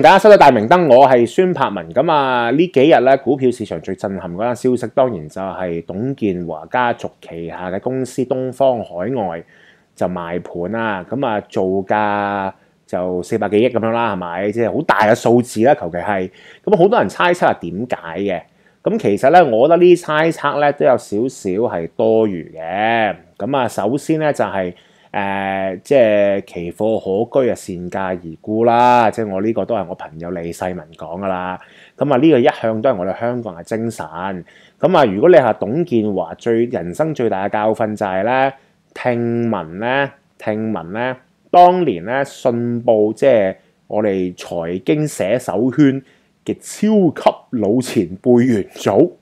大家收睇大明燈，我係孫柏文。咁啊，呢幾日咧，股票市場最震撼嗰單消息，當然就係董建華家族旗下嘅公司東方海外就賣盤啦。咁啊，造價就400幾億咁樣啦，係咪？即係好大嘅數字啦，求其係。咁好多人猜測係點解嘅？咁其實咧，我覺得呢啲猜測咧都有少少係多餘嘅。咁啊，首先咧就係、即係奇貨可居啊，善價而沽啦。即係我呢個都係我朋友李世民講噶啦。咁啊，呢個一向都係我哋香港人嘅精神。咁啊，如果你係董建華人生最大嘅教訓就係咧，聽聞咧，當年咧信報即係我哋財經寫手圈嘅超級老前輩元祖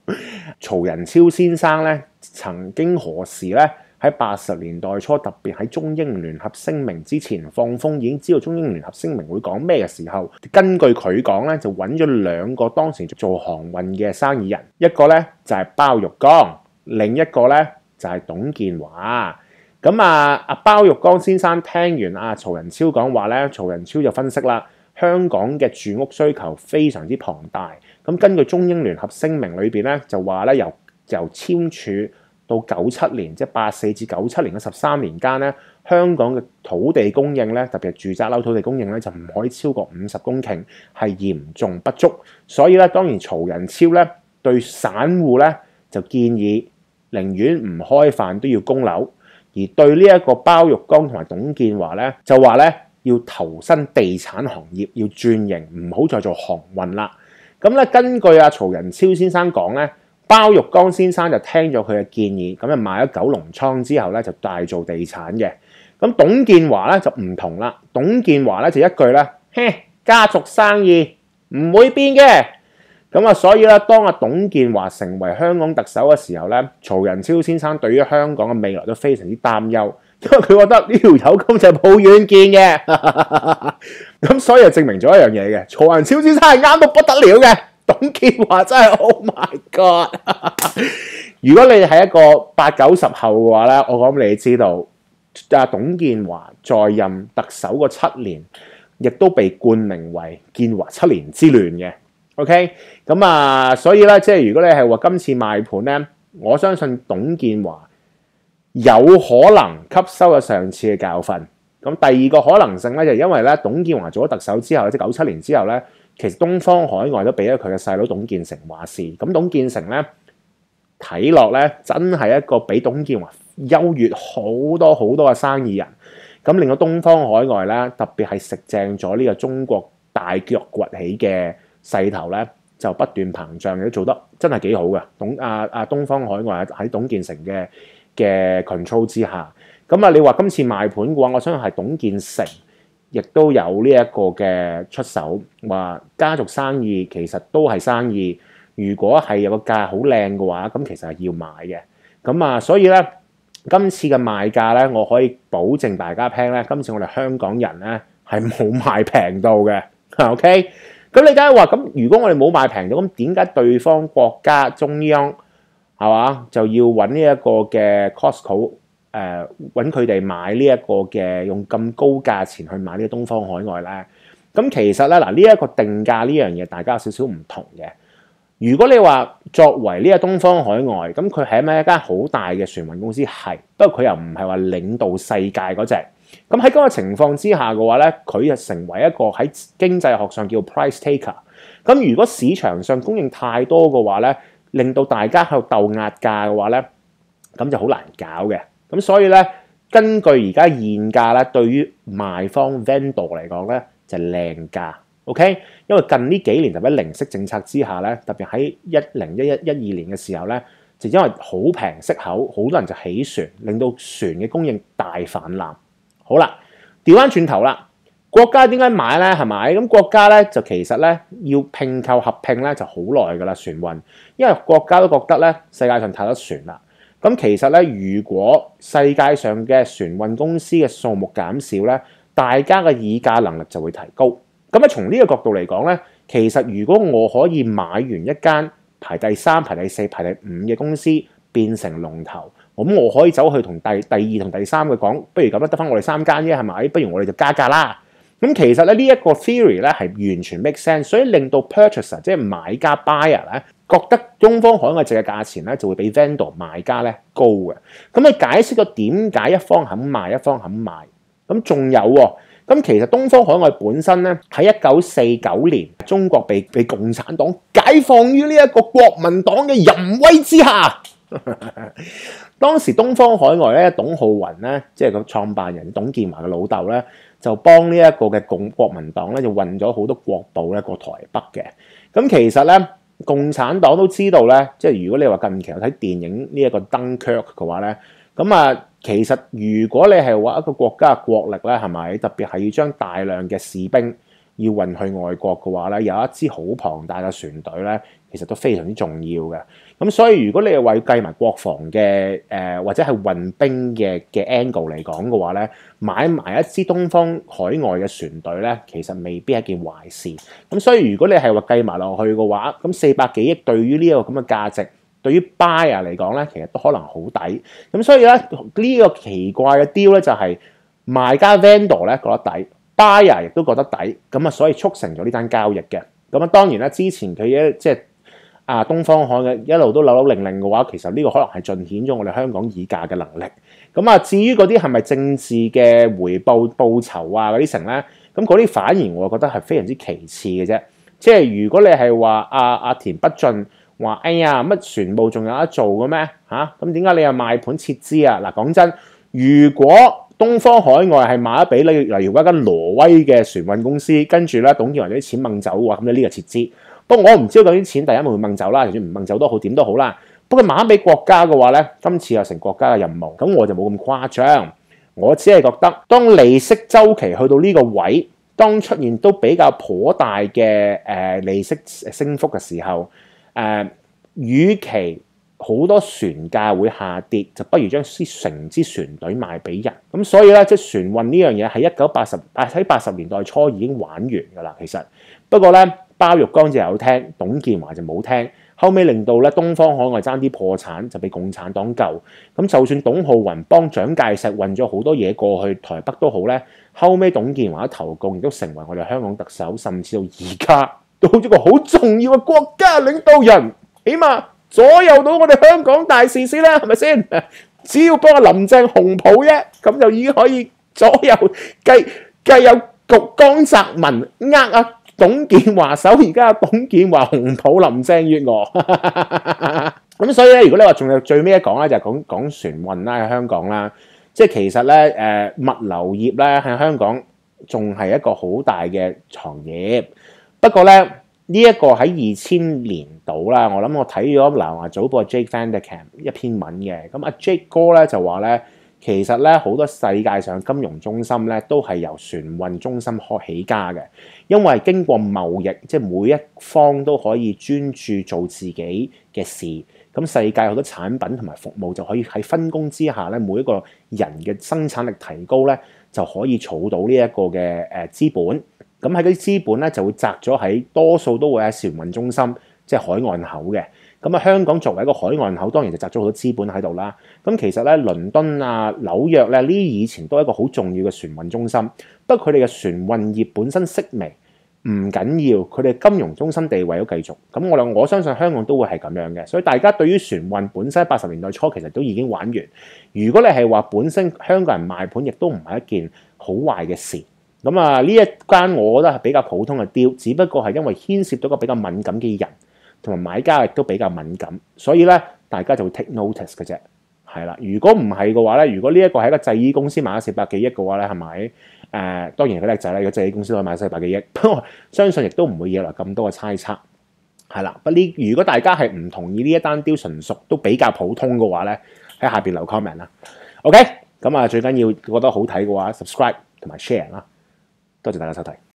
曹仁超先生咧，曾經何時咧？喺80年代初，特別喺中英聯合聲明之前放風，已經知道中英聯合聲明會講咩嘅時候，根據佢講咧，就揾咗2個當時做航運嘅生意人，一個咧就係包玉剛，另一個咧就係董建華。咁阿包玉剛先生聽完曹仁超講話咧，曹仁超就分析啦，香港嘅住屋需求非常之龐大。咁根據中英聯合聲明裏邊咧，就話咧由簽署到97年，即係84至97年嘅13年間咧，香港嘅土地供應咧，特別係住宅樓土地供應咧，就唔可以超過50公頃，係嚴重不足。所以咧，當然曹仁超咧對散戶咧就建議寧願唔開飯都要供樓，而對呢一個包玉剛同埋董建華咧就話咧要投身地產行業，要轉型，唔好再做航運啦。咁咧根據曹仁超先生講咧，包玉剛先生就聽咗佢嘅建議，咁就買咗九龍倉之後咧就大做地產嘅。咁董建華咧就唔同啦，董建華咧就一句咧，家族生意唔會變嘅。咁啊，所以咧，當董建華成為香港特首嘅時候咧，曹仁超先生對於香港嘅未來都非常之擔憂，因為佢覺得呢條友根本就冇遠見嘅。咁所以就證明咗一樣嘢嘅，曹仁超先生係啱到不得了嘅。董建華真係 Oh my God！ 如果你係一個80-90後嘅話咧，我諗你知道董建華在任特首嗰7年，亦都被冠名為建華7年之亂嘅。OK， 咁所以咧，即係如果你係話今次賣盤咧，我相信董建華有可能吸收咗上次嘅教訓。咁第二個可能性咧，就因為咧董建華做咗特首之後，即係97年之後咧。其實東方海外都俾咗佢嘅細佬董建成話事，咁董建成咧睇落咧真係一個比董建華優越好多嘅生意人，咁令到東方海外咧特別係食正咗呢個中國大腳崛起嘅勢頭咧，就不斷膨脹，都做得真係幾好嘅。東方海外喺董建成嘅 control 之下，咁你話今次賣盤嘅話，我相信係董建成。亦都有呢一個嘅出手，話家族生意其實都係生意。如果係有個價好靚嘅話，咁其實係要買嘅。咁所以咧，今次嘅賣價咧，我可以保證大家聽咧，今次我哋香港人咧係冇賣平到嘅。OK， 咁你梗係話咁，如果我哋冇賣平到，咁點解對方國家中央係嘛就要揾呢一個嘅 Costco？揾佢哋買呢一個嘅用咁高價錢去買呢個東方海外咧，咁其實咧嗱，呢一個定價呢樣嘢大家有少少唔同嘅。如果你話作為呢個東方海外，咁佢係咪一間好大嘅船運公司？係，不過佢又唔係話領導世界嗰隻。咁喺嗰個情況之下嘅話咧，佢就成為一個喺經濟學上叫 price taker。咁如果市場上供應太多嘅話咧，令到大家喺度鬥壓價嘅話咧，咁就好難搞嘅。咁所以咧，根據而家現價咧，對於賣方 vendor 嚟講咧，就係靚價 ，OK？ 因為近呢幾年特別喺零息政策之下咧，特別喺10、11、12年嘅時候咧，就因為好平息口，好多人就起船，令到船嘅供應大泛濫。好啦，調翻轉頭啦，國家點解買咧？係咪？咁國家咧就其實咧要併購合併咧就好耐㗎啦，船運，因為國家都覺得咧世界上太多船啦。咁其實咧，如果世界上嘅船運公司嘅數目減少咧，大家嘅議價能力就會提高。咁咧，從呢個角度嚟講咧，其實如果我可以買完一間排第3、排第4、排第5嘅公司變成龍頭，咁我可以走去同第2同第3嘅講，不如咁啦，得翻我哋3間啫，係咪？不如我哋就加價啦。咁其實咧呢一個 theory 咧係完全 make sense，所以令到 purchaser 即係買家 buyer 咧覺得東方海外值嘅價錢咧就會比 vendor 賣家咧高嘅。咁佢解釋咗點解一方肯賣一方肯賣。咁仲有喎，咁其實東方海外本身咧喺1949年中國被共產黨解放於呢一個國民黨嘅淫威之下。當時東方海外咧，董浩雲咧，即係個創辦人董建華嘅老豆咧，就幫呢一個嘅國民黨咧，就運咗好多國寶咧過台北嘅。咁其實咧，共產黨都知道咧，即係如果你話近期有睇電影呢一個 Dunkirk 嘅話咧，咁啊，其實如果你係話一個國家嘅國力咧，係咪特別係要將大量嘅士兵要運去外國嘅話咧，有一支好龐大嘅船隊咧，其實都非常之重要嘅。咁所以如果你係話要計埋國防嘅或者係運兵嘅 angle 嚟講嘅話咧，買埋一支東方海外嘅船隊咧，其實未必係一件壞事。咁所以如果你係話計埋落去嘅話，咁400幾億對於呢個咁嘅價值，對於 buyer 嚟講咧，其實都可能好抵。咁所以咧呢個奇怪嘅 deal 咧就係賣家 vendor 咧覺得抵，buyer 亦都覺得抵，咁啊所以促成咗呢單交易嘅。咁啊當然啦，之前佢即係東方海嘅一路都扭扭擰擰嘅話，其實呢個可能係盡顯咗我哋香港議價嘅能力。咁啊，至於嗰啲係咪政治嘅回報酬啊嗰啲成咧，咁嗰啲反而我覺得係非常之其次嘅啫。即係如果你係話阿田北俊話，哎呀乜船務仲有得做嘅咩嚇？咁點解你又賣盤撤資啊？嗱，講真，如果東方海外係賣咗俾例如一間挪威嘅船運公司，跟住咧董建華啲錢掹走喎，咁你呢個撤資。不過我唔知道嗰啲錢第一會唔會掹走啦，就算唔掹走都好，點都好啦。不過賣俾國家嘅話咧，今次又成國家嘅任務，咁我就冇咁誇張。我只係覺得，當利息週期去到呢個位，當出現都比較頗大嘅利息升幅嘅時候，與其好多船價會下跌，就不如將成支船隊賣俾人。咁所以咧，即係船運呢樣嘢喺80年代初已經玩完㗎啦。其實不過咧，包玉剛就有聽，董建華就冇聽，後尾令到咧東方海外爭啲破產，就被共產黨救。咁就算董浩雲幫蔣介石運咗好多嘢過去台北都好咧，後尾董建華投共，亦都成為我哋香港特首，甚至到而家都好似個好重要嘅國家領導人，起碼左右到我哋香港大事先啦，係咪先？只要幫阿林鄭紅袍啫，咁就已經可以左右繼有江澤民阿董建華手，而家董建華紅袍林鄭月娥。咁所以咧，如果你話仲有最尾一講咧，就係講船運啦，喺香港啦，即係其實咧物流業咧喺香港仲係一個好大嘅行業。不過咧呢一個喺2000年度啦，我諗我睇咗南華早報 Jake Vanderkam 一篇文嘅，咁阿 Jake 哥咧就話咧，其實咧好多世界上金融中心咧都係由船運中心起家嘅，因為經過貿易，即係每一方都可以專注做自己嘅事，咁世界好多產品同埋服務就可以喺分工之下咧，每一個人嘅生產力提高咧，就可以儲到呢一個嘅資本。咁喺嗰啲資本咧就會擲咗喺多數都會喺船運中心，即係海岸口嘅。咁啊，香港作為一個海岸口，當然就擲咗好多資本喺度啦。咁其實咧，倫敦啊、紐約咧，呢啲以前都係一個好重要嘅船運中心。不過佢哋嘅船運業本身式微，唔緊要，佢哋金融中心地位都繼續。咁我相信香港都會係咁樣嘅。所以大家對於船運本身80年代初其實都已經玩完。如果你係話本身香港人賣盤，亦都唔係一件好壞嘅事。咁啊，呢一間我覺得係比較普通嘅 deal，只不過係因為牽涉到個比較敏感嘅人，同埋買家亦都比較敏感，所以咧大家就會 take notice 嘅啫，係啦。如果唔係嘅話咧，如果呢一個係一個製衣公司買咗400幾億嘅話咧，係咪？當然佢叻仔啦，如果製衣公司可以買400幾億，不過相信亦都唔會惹來咁多嘅猜測，係啦。如果大家係唔同意呢一單 deal 純屬都比較普通嘅話咧，喺下邊留 comment 啦。OK，咁啊最緊要覺得好睇嘅話 ，subscribe 同埋 share 啦。多謝大家收睇。